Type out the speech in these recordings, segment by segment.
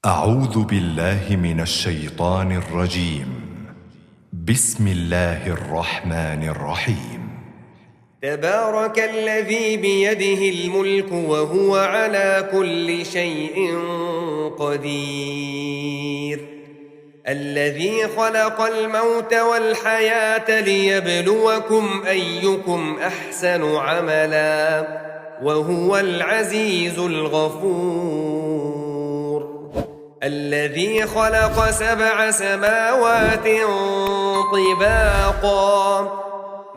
أعوذ بالله من الشيطان الرجيم. بسم الله الرحمن الرحيم. تبارك الذي بيده الملك وهو على كل شيء قدير. الذي خلق الموت والحياة ليبلوكم أيكم أحسن عملا وهو العزيز الغفور. الذي خلق 7 سماوات طباقا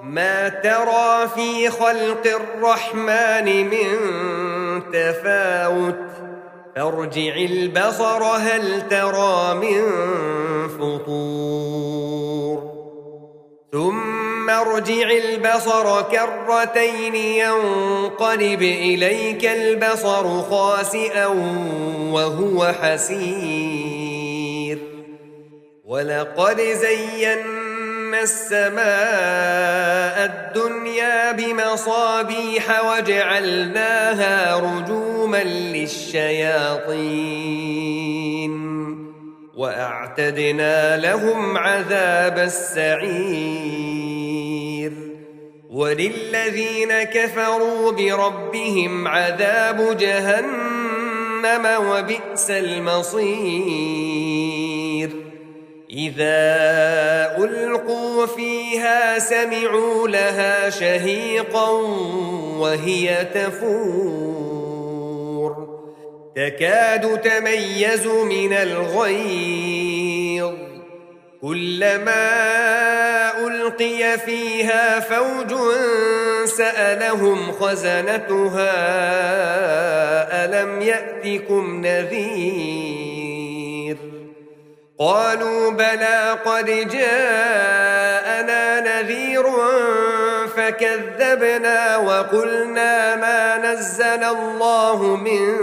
ما ترى في خلق الرحمن من تفاوت فارجع البصر هل ترى من فطور ثم ارجع البصر كرتين ينقلب إليك البصر خاسئا وهو حسير. ولقد زينا السماء الدنيا بمصابيح وجعلناها رجوما للشياطين وأعتدنا لهم عذاب السعير. وللذين كفروا بربهم عذاب جهنم وبئس المصير. إذا ألقوا فيها سمعوا لها شهيقا وهي تفور تكاد تميز من الغيظ كلما ألقي فيها فوج سألهم خزنتها ألم يأتكم نذير قالوا بلى قد جاءنا نذير فكذبنا وقلنا ما نزل الله من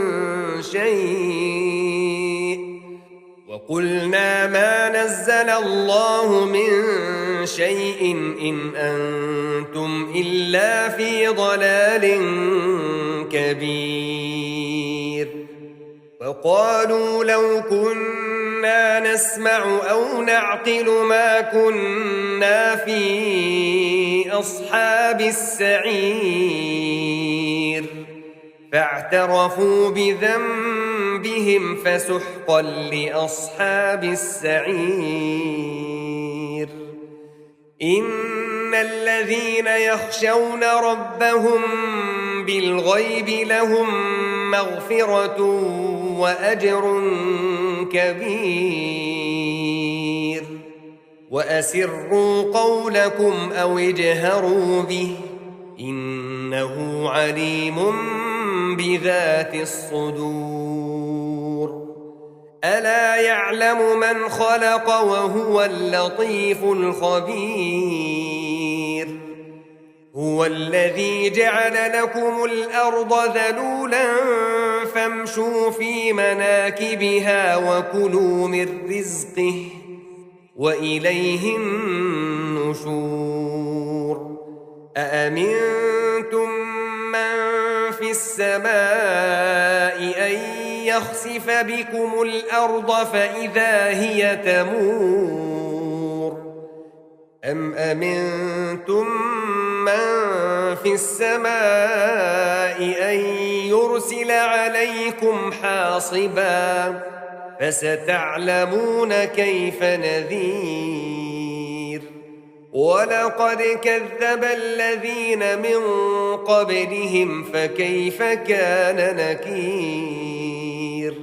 شيء إن أنتم إلا في ضلال كبير. وقالوا لو كنا نسمع أو نعقل ما كنا في أصحاب السعير فاعترفوا بذنبهم فسحقا لأصحاب السعير. إن الذين يخشون ربهم بالغيب لهم مغفرة وأجر كبير. وأسروا قولكم أو اجهروا به إنه عليم بذات الصدور. ألا يعلم من خلق وهو اللطيف الخبير. هو الذي جعل لكم الأرض ذلولا فامشوا في مناكبها وكلوا من رزقه وإليه النشور. أأمنتم من في السماء أن يخسف بكم الأرض فإذا هي تمور أم أمنتم من في السماء أن يرسل عليكم حاصبا فستعلمون كيف نذير. ولقد كذب الذين من قبلهم فكيف كان نكير.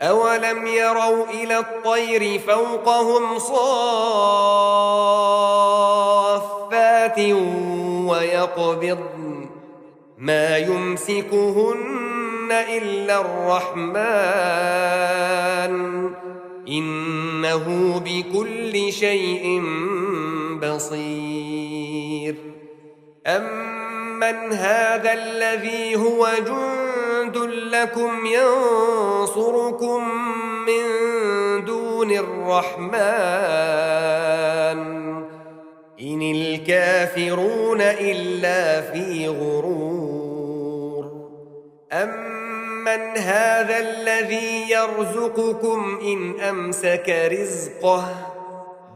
أولم يروا إلى الطير فوقهم صافات ويقبضن ما يمسكهن إلا الرحمن إنه بكل شيء بصير. أمن هذا الذي هو جند لكم ينصركم من دون الرحمن إن الكافرون إلا في غرور. أمن أَمَّنْ هَذَا الَّذِي يَرْزُقُكُمْ إِنْ أَمْسَكَ رِزْقَهُ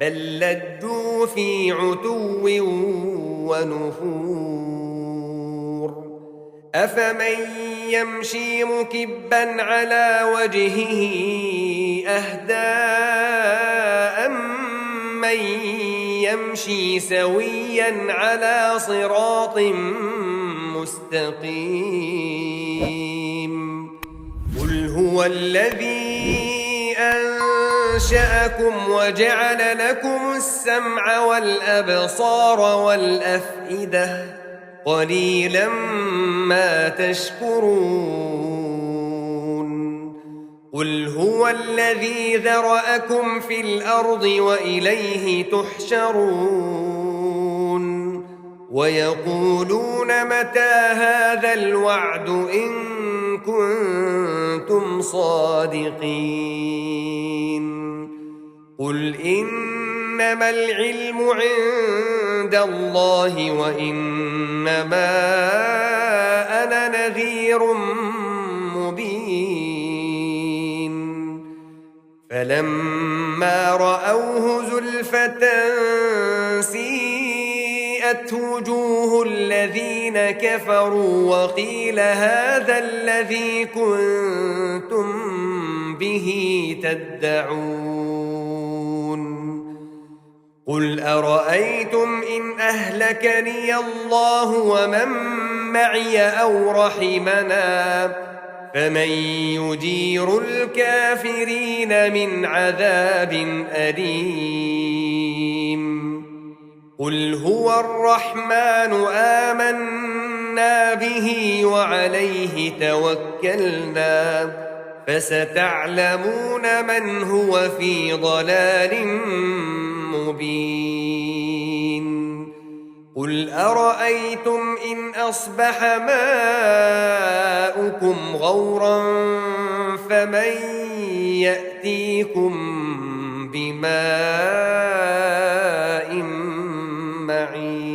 بَل لَّجُّوا فِي عُتُوٍّ وَنُفُورٍ أَفَمَن يَمْشِي مُكِبًّا عَلَى وَجْهِهِ أَهْدَىٰ أَمَّن يَمْشِي سَوِيًّا عَلَى صِرَاطٍ مُّسْتَقِيمٍ قُلْ هُوَ الَّذِي أَنشَأَكُمْ وَجَعَلَ لَكُمُ السَّمْعَ وَالْأَبْصَارَ وَالْأَفْئِدَةَ قَلِيلًا مَا تَشْكُرُونَ قُلْ هُوَ الَّذِي ذَرَأَكُمْ فِي الْأَرْضِ وَإِلَيْهِ تُحْشَرُونَ وَيَقُولُونَ مَتَىٰ هَٰذَا الْوَعْدُ إِن كُنتُمْ صَادِقِينَ قُلْ إِنَّمَا الْعِلْمُ عِندَ اللَّهِ وَإِنَّمَا أَنَا نَذِيرٌ مُّبِينٌ فَلَمَّا رَأَوْهُ زُلْفَةً سِيئَتْ وُجُوهُ الَّذِينَ كَفَرُوا وَقِيلَ هَٰذَا الَّذِي كُنتُم بِهِ تَدَّعُونَ قُلْ أَرَأَيْتُمْ إِنْ أَهْلَكَنِيَ اللَّهُ وَمَن مَّعِيَ أَوْ رَحِمَنَا فَمَن يُجِيرُ الْكَافِرِينَ مِنْ عَذَابٍ أَلِيمٍ قُلْ هُوَ الرَّحْمَٰنُ آمَنَّا بِهِ وَعَلَيْهِ تَوَكَّلْنَا فَسَتَعْلَمُونَ مَنْ هُوَ فِي ضَلَالٍ مُّبِينٍ قُلْ أَرَأَيْتُمْ إِنْ أَصْبَحَ مَاؤُكُمْ غَوْرًا فَمَن يَأْتِيكُم بِمَاءٍ مَّعِينٍ